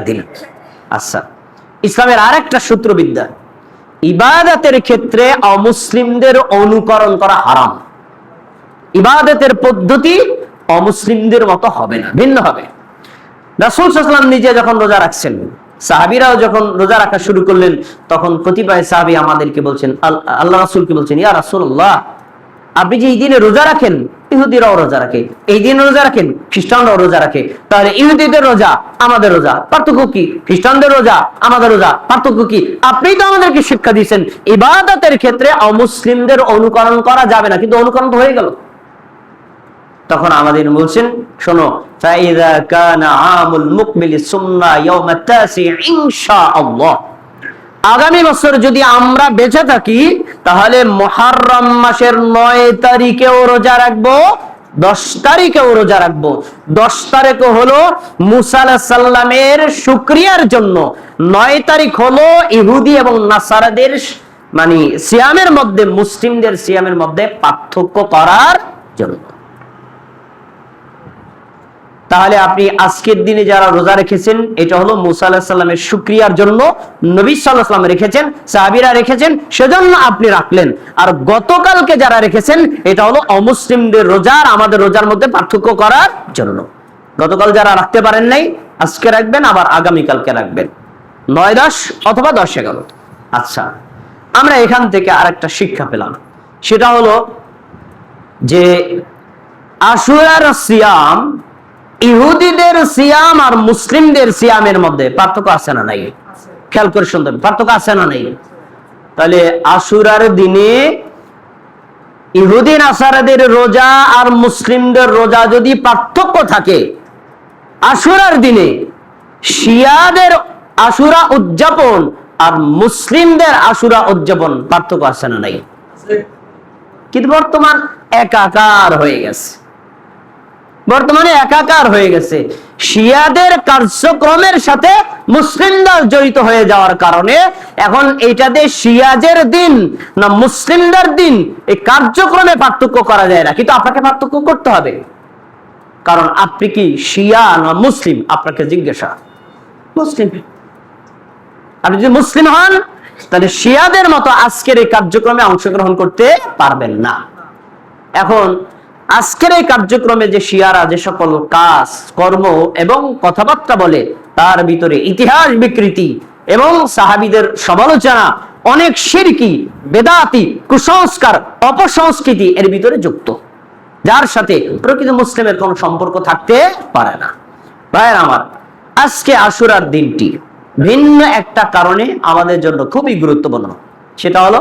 দিন। আচ্ছা, ইসলামের আরেকটা সূত্রবিদ্যা, ইবাদতের ক্ষেত্রে অমুসলিমদের অনুকরণ করা হারাম। ইবাদতের পদ্ধতি অমুসলিমদের মতো হবে না, ভিন্ন হবে। রাসূল সাল্লাল্লাহু আলাইহি ওয়াসাল্লাম নিজে যখন রোজা রাখছেন, সাহাবীরাও যখন রোজা রাখা শুরু করলেন, তখন কতিপয় সাহাবী আমাদেরকে বলছেন, আল্লাহ রাসূলকে বলছেন, ইয়া রাসূলুল্লাহ, আপনি যে এই দিনে রোজা রাখেন, ইহুদিরাও রোজা রাখে, এই দিনে রোজা রাখেন, খ্রিস্টানরাও রোজা রাখে, তাহলে ইহুদিদের রোজা আমাদের রোজা পার্থক্য কি? খ্রিস্টানদের রোজা আমাদের রোজা পার্থক্য কি? আপনি তো আমাদেরকে শিক্ষা দিয়েছেন ইবাদতের ক্ষেত্রে অমুসলিমদের অনুকরণ করা যাবে না, কিন্তু অনুকরণ তো হয়ে গেল। তখন আমাদের বলছেন, শোনো, ফাইযা কানা আমুল মুকবিল সুন্নাহ ইয়াউম আত-তাসি ইনশাআল্লাহ, আগামী বছর যদি আমরা বেঁচে থাকি তাহলে মুহররম মাসের 9 তারিখেও রোজা রাখবো, 10 তারিখেও রোজা রাখবো। 10 তারিখ হলো মুসা আলাইহিস সালামের শুকরিয়ার জন্য, 9 তারিখ হলো ইহুদি এবং নাসারাদের মানে সিয়ামের মধ্যে, মুসলিমদের সিয়ামের মধ্যে পার্থক্য করার জন্য। তাহলে আপনি আজকের দিনে যারা রোজা রেখেছেন, এটা হলো মুসা আলাইহিস সালামের শুকরিয়ার জন্য, নবী সাল্লাল্লাহু আলাইহি ওয়াসাল্লাম রেখেছেন, সাহাবীরা রেখেছেন, সেজন্য আপনি রাখলেন। আর গতকালকে যারা রেখেছেন, এটা হলো অমুসলিমদের রোজার আমাদের রোজার মধ্যে পার্থক্য করার জন্য। গতকাল যারা রাখতে পারেন নাই, আজকে রাখবেন, আবার আগামী কালকে রাখবেন, 9-10 অথবা 10-11। আচ্ছা, আমরা এখান থেকে আরেকটা শিক্ষা পেলাম, সেটা হলো যে আশুরার সিয়াম, ইহুদিদের সিয়াম আর মুসলিমদের সিয়ামের মধ্যে পার্থক্য আছে না নাই? খেয়াল করে শুনতে হবে, পার্থক্য আছে না নাই? তাহলে আশুরার দিনে ইহুদি নাসারাদের রোজা আর মুসলিমদের রোজা যদি পার্থক্য থাকে, আশুরার দিনে শিয়াদের আশুরা উদযাপন আর মুসলিমদের আশুরা উদযাপন পার্থক্য আছে না নাই? কিন্তু বর্তমান একাকার হয়ে গেছে, বর্তমানে একাকার হয়ে গেছে। শিয়াদের কার্যক্রমের সাথে মুসলিমরা জড়িত হয়ে যাওয়ার কারণে এখন এইটাতে শিয়াদের দিন না মুসলিমদের দিন, এই কার্যক্রমে পার্থক্য করা যায় না। কিন্তু আপনাকে পার্থক্য করতে হবে, কারণ আপনি কি শিয়া না মুসলিম? আপনাকে জিজ্ঞাসা, মুসলিম। আপনি যদি মুসলিম হন, তাহলে শিয়াদের মতো আজকের এই কার্যক্রমে অংশগ্রহণ করতে পারবেন না। এখন আজকের এই কার্যক্রমে যে শিয়ারা যে সকল কাজ কর্ম এবং কথাবার্তা বলে, তার ভিতরে ইতিহাস বিকৃতি এবং সাহাবীদের সমালোচনা, অনেক শিরকি, বেদাতি, কুসংস্কার, অপসংস্কৃতি এর ভিতরে যুক্ত, যার সাথে প্রকৃত মুসলিমের কোনো সম্পর্ক থাকতে পারে না। ভাইয়েরা আমার, আজকে আশুরার দিনটি ভিন্ন একটা কারণে আমাদের জন্য খুবই গুরুত্বপূর্ণ। সেটা হলো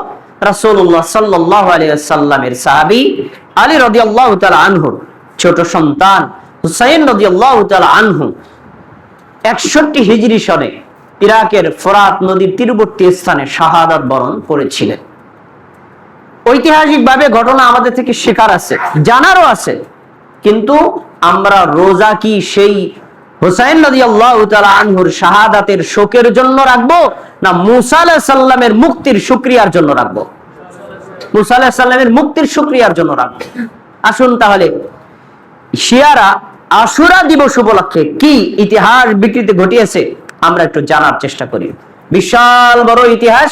রাসূলুল্লাহ সাল্লাল্লাহু আলাইহি ওয়াসাল্লামের সাহাবী আলী রাদিয়াল্লাহু তাআলা আনহু ছোট সন্তান হুসাইন রাদিয়াল্লাহু তাআলা আনহু 61 হিজরি সনে ইরাকের ফোরাত নদীর তীরবর্তী স্থানে শাহাদাত বরণ করেছিলেন। ঐতিহাসিকভাবে ঘটনা আমাদের থেকে শেখার আছে, জানারও আছে, কিন্তু আমরা রোজা কি সেই হুসাইন রাদিয়াল্লাহু তাআলা আনহুর শাহাদাতের শোকের জন্য রাখবো, না মুসা আলাইহিস সালামের মুক্তির শুকরিয়ার জন্য রাখবো? মুসা আলাইহিস সালামের মুক্তির শুকরিয়ার জন্য রাখবো। আসুন তাহলে শিয়ারা আশুরা দিবস উপলক্ষে কি ইতিহাস বিকৃতি ঘটিয়েছে আমরা একটু জানার চেষ্টা করি। বিশাল বড় ইতিহাস।